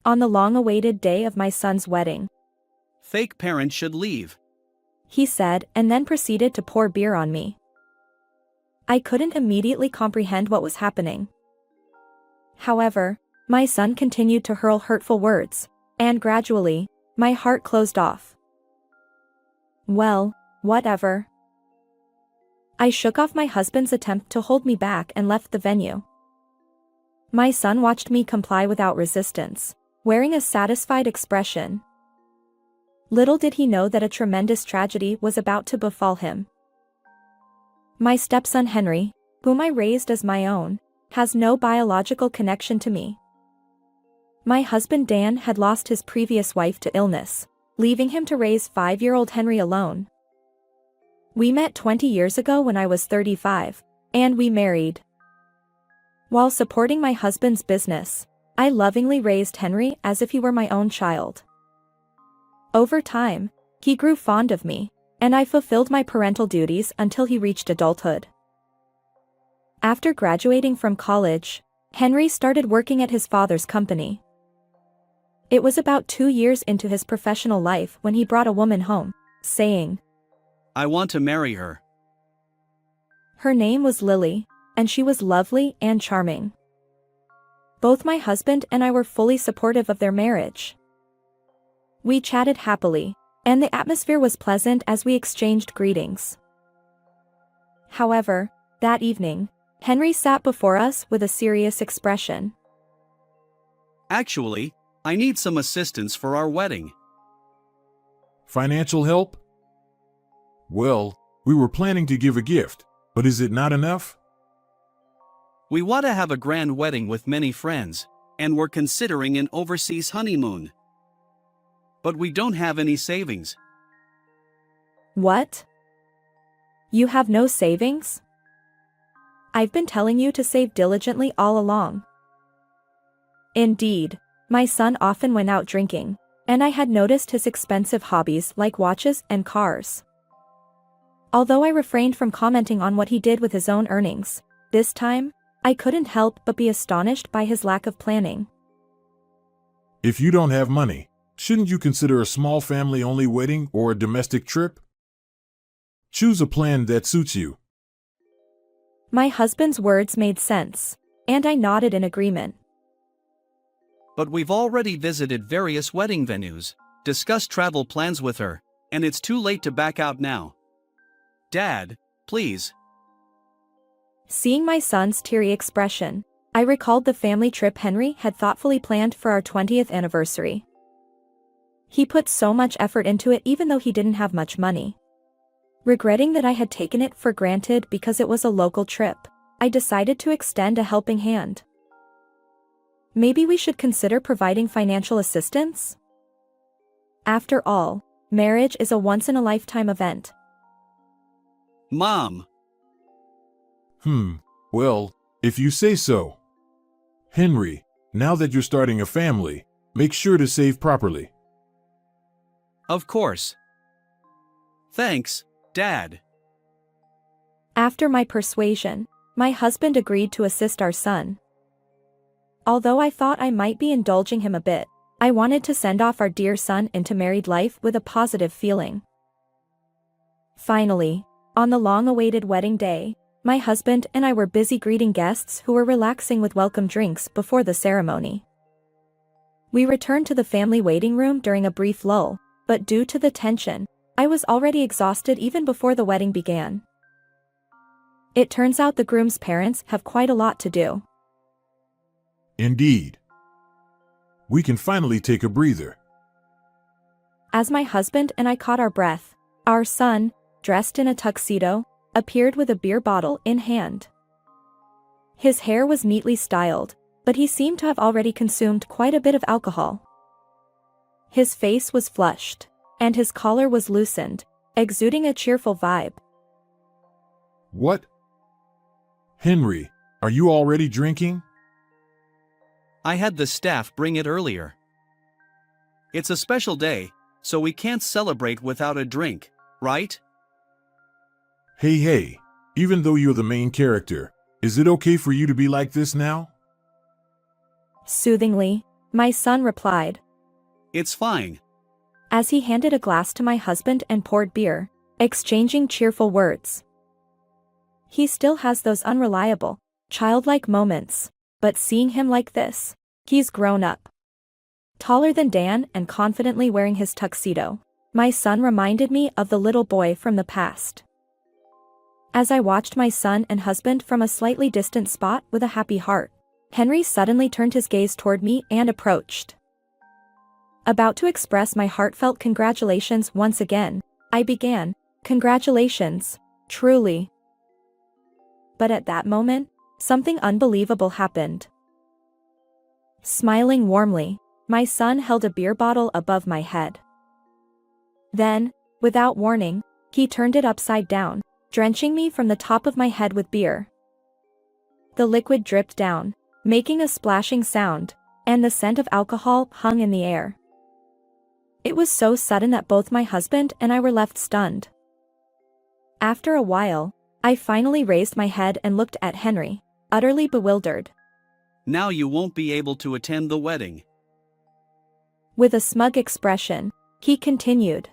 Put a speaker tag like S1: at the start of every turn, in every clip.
S1: on the long-awaited day of my son's wedding,"
S2: Fake parents should leave.
S1: he said, and then proceeded to pour beer on me. I couldn't immediately comprehend what was happening. However, my son continued to hurl hurtful words, and gradually, my heart closed off. Well, whatever. I shook off my husband's attempt to hold me back and left the venue. My son watched me comply without resistance, wearing a satisfied expression. Little did he know that a tremendous tragedy was about to befall him. My stepson Henry, whom I raised as my own, has no biological connection to me. My husband Dan had lost his previous wife to illness, leaving him to raise 5-year-old Henry alone. We met 20 years ago when I was 35, and we married. While supporting my husband's business, I lovingly raised Henry as if he were my own child. Over time, he grew fond of me, and I fulfilled my parental duties until he reached adulthood. After graduating from college, Henry started working at his father's company. It was about 2 years into his professional life when he brought a woman home, saying,
S2: "I want to marry her."
S1: Her name was Lily, and she was lovely and charming. Both my husband and I were fully supportive of their marriage. We chatted happily, and the atmosphere was pleasant as we exchanged greetings. However, that evening, Henry sat before us with a serious expression.
S2: "Actually, I need some assistance for our wedding."
S3: Financial help? Well, we were planning to give a gift, but is it not enough?
S2: We want to have a grand wedding with many friends, and we're considering an overseas honeymoon. But we don't have any savings.
S1: What? You have no savings? I've been telling you to save diligently all along. Indeed, my son often went out drinking, and I had noticed his expensive hobbies like watches and cars. Although I refrained from commenting on what he did with his own earnings, this time, I couldn't help but be astonished by his lack of planning.
S3: If you don't have money, shouldn't you consider a small family-only wedding or a domestic trip? Choose a plan that suits you.
S1: My husband's words made sense, and I nodded in agreement.
S2: But we've already visited various wedding venues, discussed travel plans with her, and it's too late to back out now. Dad, please.
S1: Seeing my son's teary expression, I recalled the family trip Henry had thoughtfully planned for our 20th anniversary. He put so much effort into it even though he didn't have much money. Regretting that I had taken it for granted because it was a local trip, I decided to extend a helping hand. Maybe we should consider providing financial assistance? After all, marriage is a once-in-a-lifetime event.
S2: Mom.
S3: Well, if you say so. Henry, now that you're starting a family, make sure to save properly.
S2: Of course. Thanks, Dad.
S1: After my persuasion, my husband agreed to assist our son. Although I thought I might be indulging him a bit, I wanted to send off our dear son into married life with a positive feeling. Finally, on the long-awaited wedding day, my husband and I were busy greeting guests who were relaxing with welcome drinks before the ceremony. We returned to the family waiting room during a brief lull, but due to the tension, I was already exhausted even before the wedding began. It turns out the groom's parents have quite a lot to do.
S3: Indeed. We can finally take a breather.
S1: As my husband and I caught our breath, our son, dressed in a tuxedo, appeared with a beer bottle in hand. His hair was neatly styled, but he seemed to have already consumed quite a bit of alcohol. His face was flushed, and his collar was loosened, exuding a cheerful vibe.
S3: What? Henry, are you already drinking?
S2: I had the staff bring it earlier. It's a special day, so we can't celebrate without a drink, right?
S3: Hey, even though you're the main character, is it okay for you to be like this now?
S1: Soothingly, My son replied,
S2: It's fine.
S1: as he handed a glass to my husband and poured beer, exchanging cheerful words. He still has those unreliable, childlike moments, but seeing him like this, he's grown up. Taller than Dan and confidently wearing his tuxedo, my son reminded me of the little boy from the past. As I watched my son and husband from a slightly distant spot with a happy heart, Henry suddenly turned his gaze toward me and approached. About to express my heartfelt congratulations once again, I began, "Congratulations, truly." But at that moment, something unbelievable happened. Smiling warmly, my son held a beer bottle above my head. Then, without warning, he turned it upside down, drenching me from the top of my head with beer. The liquid dripped down, making a splashing sound, and the scent of alcohol hung in the air. It was so sudden that both my husband and I were left stunned. After a while, I finally raised my head and looked at Henry, utterly bewildered.
S2: Now you won't be able to attend the wedding.
S1: With a smug expression, he continued.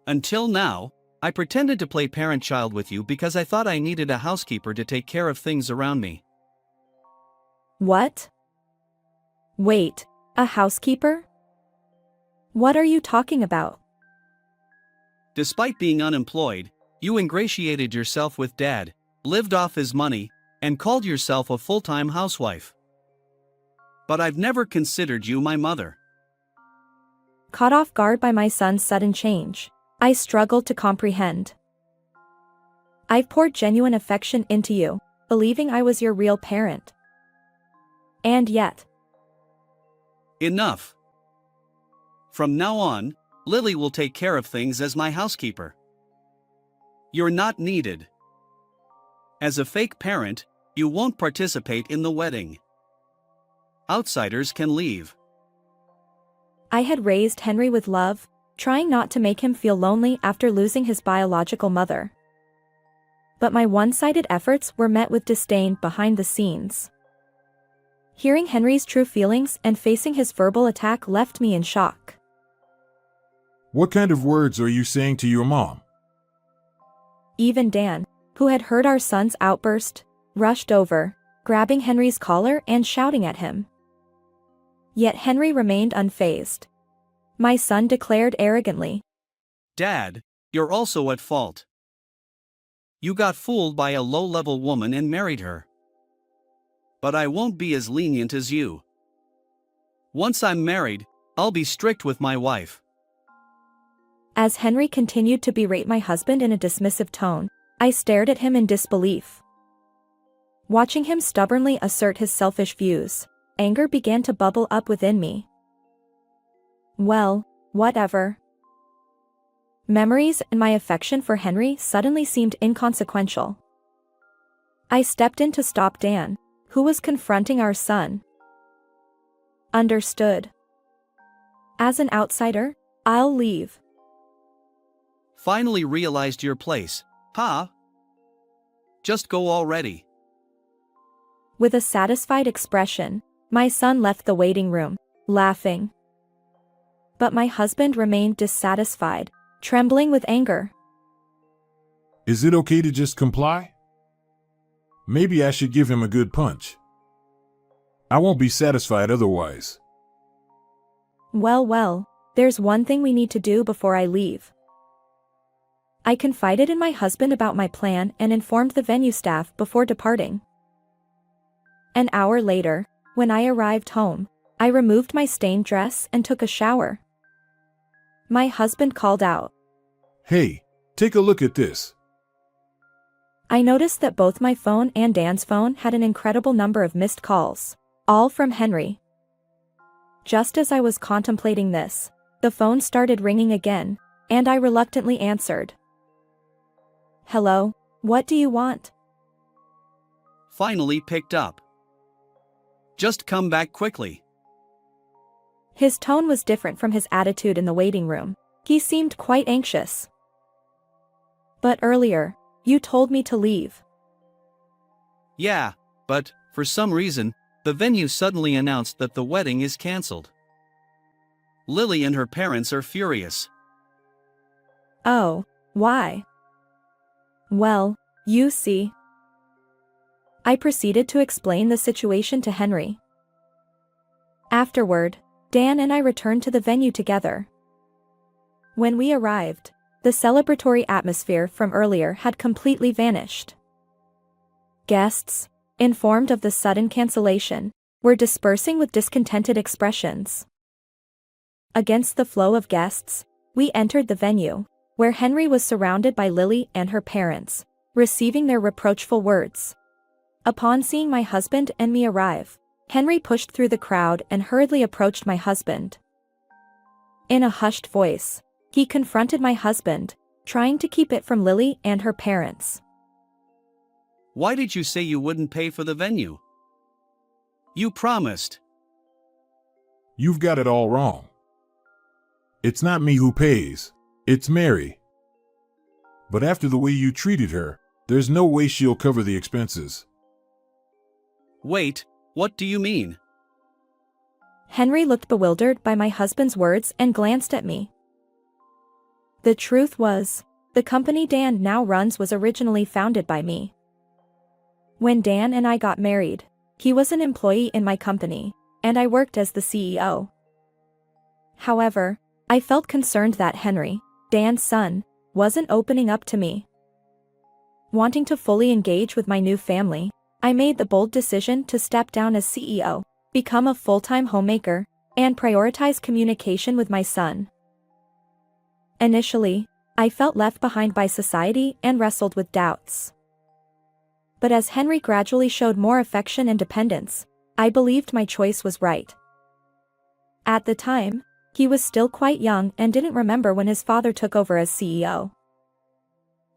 S2: Until now, I pretended to play parent-child with you because I thought I needed a housekeeper to take care of things around me.
S1: What? Wait, a housekeeper? What are you talking about?
S2: Despite being unemployed, you ingratiated yourself with Dad, lived off his money, and called yourself a full-time housewife. But I've never considered you my mother.
S1: Caught off guard by my son's sudden change, I struggled to comprehend. I've poured genuine affection into you, believing I was your real parent. And yet.
S2: Enough. From now on, Lily will take care of things as my housekeeper. You're not needed. As a fake parent, you won't participate in the wedding. Outsiders can leave.
S1: I had raised Henry with love, trying not to make him feel lonely after losing his biological mother. But my one-sided efforts were met with disdain behind the scenes. Hearing Henry's true feelings and facing his verbal attack left me in shock.
S3: What kind of words are you saying to your mom?
S1: Even Dan, who had heard our son's outburst, rushed over, grabbing Henry's collar and shouting at him. Yet Henry remained unfazed. My son declared arrogantly,
S2: Dad, you're also at fault. You got fooled by a low-level woman and married her. But I won't be as lenient as you. Once I'm married, I'll be strict with my wife.
S1: As Henry continued to berate my husband in a dismissive tone, I stared at him in disbelief. Watching him stubbornly assert his selfish views, anger began to bubble up within me. Well, whatever. Memories and my affection for Henry suddenly seemed inconsequential. I stepped in to stop Dan, who was confronting our son. Understood. As an outsider, I'll leave.
S2: Finally realized your place, huh? Just go already.
S1: With a satisfied expression, my son left the waiting room, laughing. But my husband remained dissatisfied, trembling with anger.
S3: Is it okay to just comply? Maybe I should give him a good punch. I won't be satisfied otherwise.
S1: Well, there's one thing we need to do before I leave. I confided in my husband about my plan and informed the venue staff before departing. An hour later, when I arrived home, I removed my stained dress and took a shower. My husband called out,
S3: Hey, take a look at this.
S1: I noticed that both my phone and Dan's phone had an incredible number of missed calls, all from Henry. Just as I was contemplating this, the phone started ringing again, and I reluctantly answered. Hello, what do you want?
S2: Finally picked up. Just come back quickly.
S1: His tone was different from his attitude in the waiting room. He seemed quite anxious. But earlier, you told me to leave.
S2: Yeah, but, for some reason, the venue suddenly announced that the wedding is cancelled. Lily and her parents are furious.
S1: Oh, why? Well, you see. I proceeded to explain the situation to Henry. Afterward, Dan and I returned to the venue together. When we arrived, the celebratory atmosphere from earlier had completely vanished. Guests, informed of the sudden cancellation, were dispersing with discontented expressions. Against the flow of guests, we entered the venue, where Henry was surrounded by Lily and her parents, receiving their reproachful words. Upon seeing my husband and me arrive, Henry pushed through the crowd and hurriedly approached my husband. In a hushed voice, he confronted my husband, trying to keep it from Lily and her parents.
S2: Why did you say you wouldn't pay for the venue? You promised.
S3: You've got it all wrong. It's not me who pays, it's Mary. But after the way you treated her, there's no way she'll cover the expenses.
S2: Wait, what do you mean?
S1: Henry looked bewildered by my husband's words and glanced at me. The truth was, the company Dan now runs was originally founded by me. When Dan and I got married, he was an employee in my company, and I worked as the CEO. However, I felt concerned that Henry, Dan's son, wasn't opening up to me. Wanting to fully engage with my new family, I made the bold decision to step down as CEO, become a full-time homemaker, and prioritize communication with my son. Initially, I felt left behind by society and wrestled with doubts. But as Henry gradually showed more affection and dependence, I believed my choice was right. At the time, he was still quite young and didn't remember when his father took over as CEO.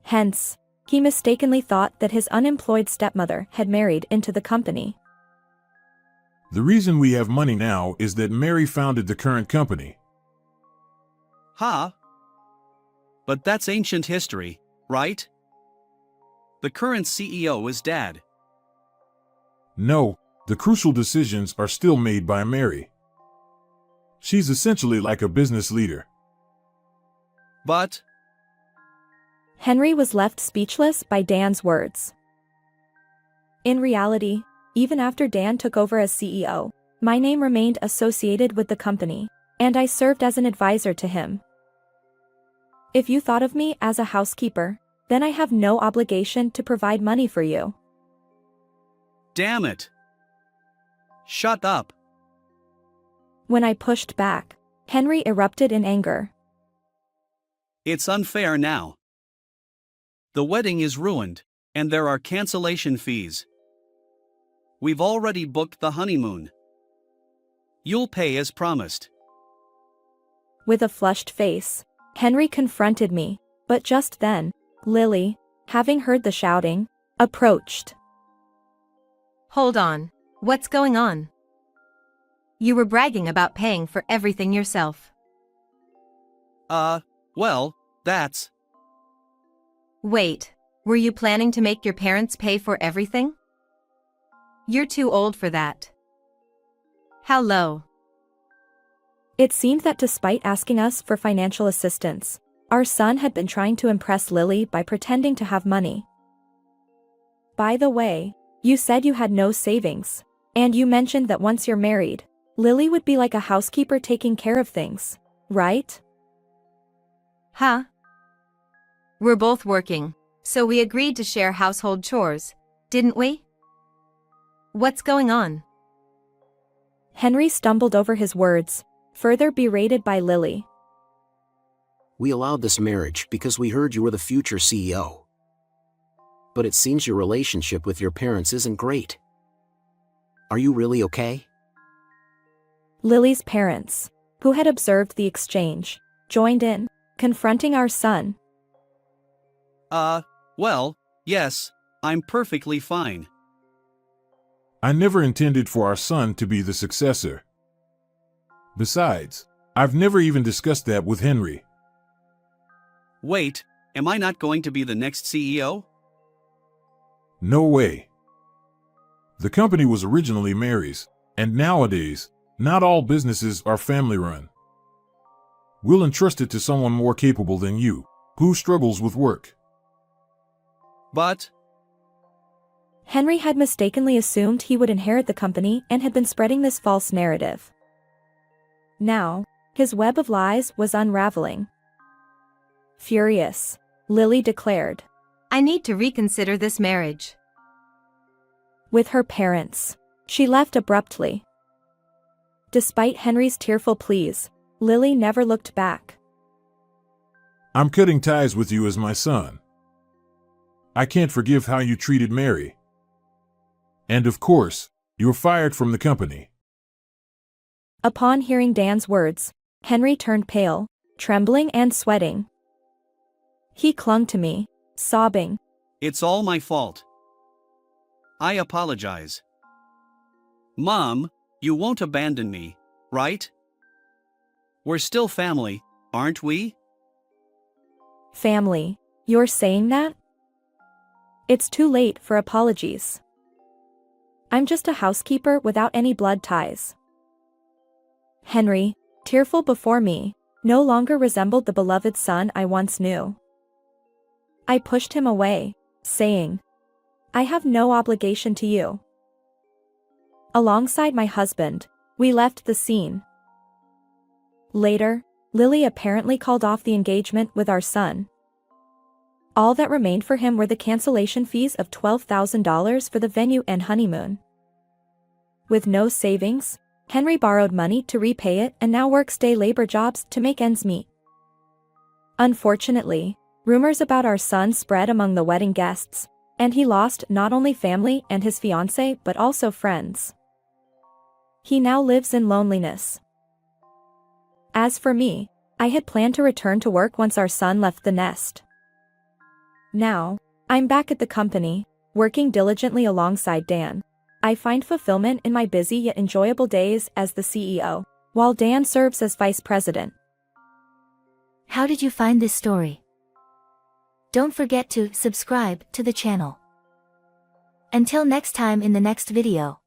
S1: Hence, he mistakenly thought that his unemployed stepmother had married into the company.
S3: The reason we have money now is that Mary founded the current company.
S2: Huh? But that's ancient history, right? The current CEO is Dad.
S3: No, the crucial decisions are still made by Mary. She's essentially like a business leader.
S2: But
S1: Henry was left speechless by Dan's words. In reality, even after Dan took over as CEO, my name remained associated with the company, and I served as an advisor to him. If you thought of me as a housekeeper, then I have no obligation to provide money for you.
S2: damn it. Shut up.
S1: When I pushed back, Henry erupted in anger.
S2: It's unfair now. The wedding is ruined, and there are cancellation fees. We've already booked the honeymoon. You'll pay as promised.
S1: With a flushed face, Henry confronted me, but just then, Lily, having heard the shouting, approached.
S4: Hold on, what's going on? You were bragging about paying for everything yourself.
S2: Well, that's...
S4: Wait, were you planning to make your parents pay for everything? You're too old for that. How low?
S1: It seemed that despite asking us for financial assistance, our son had been trying to impress Lily by pretending to have money. By the way, you said you had no savings, and you mentioned that once you're married, Lily would be like a housekeeper taking care of things, right?
S4: Huh? We're both working, so we agreed to share household chores, didn't we? What's going on?
S1: Henry stumbled over his words, further berated by Lily.
S5: We allowed this marriage because we heard you were the future CEO. But it seems your relationship with your parents isn't great. Are you really okay?
S1: Lily's parents, who had observed the exchange, joined in, confronting our son.
S2: Well, yes, I'm perfectly fine.
S3: I never intended for our son to be the successor. Besides, I've never even discussed that with Henry.
S2: Wait, am I not going to be the next CEO?
S3: No way. The company was originally Mary's, and nowadays, not all businesses are family-run. We'll entrust it to someone more capable than you, who struggles with work.
S2: But
S1: Henry had mistakenly assumed he would inherit the company and had been spreading this false narrative. Now, his web of lies was unraveling. Furious, Lily declared.
S4: I need to reconsider this marriage.
S1: With her parents, she left abruptly. Despite Henry's tearful pleas, Lily never looked back.
S3: I'm cutting ties with you as my son. I can't forgive how you treated Mary. And of course, you're fired from the company.
S1: Upon hearing Dan's words, Henry turned pale, trembling and sweating. He clung to me, sobbing.
S2: it's all my fault. I apologize. Mom, you won't abandon me, right? We're still family, aren't we?
S1: Family, you're saying that? It's too late for apologies. I'm just a housekeeper without any blood ties. Henry, tearful before me, no longer resembled the beloved son I once knew. I pushed him away, saying, I have no obligation to you. Alongside my husband, we left the scene. Later, Lily apparently called off the engagement with our son. All that remained for him were the cancellation fees of $12,000 for the venue and honeymoon. With no savings, Henry borrowed money to repay it and now works day labor jobs to make ends meet. Unfortunately, rumors about our son spread among the wedding guests, and he lost not only family and his fiancée but also friends. He now lives in loneliness. As for me, I had planned to return to work once our son left the nest. Now, I'm back at the company, working diligently alongside Dan. I find fulfillment in my busy yet enjoyable days as the CEO, while Dan serves as vice president.
S6: How did you find this story? Don't forget to subscribe to the channel. Until next time in the next video.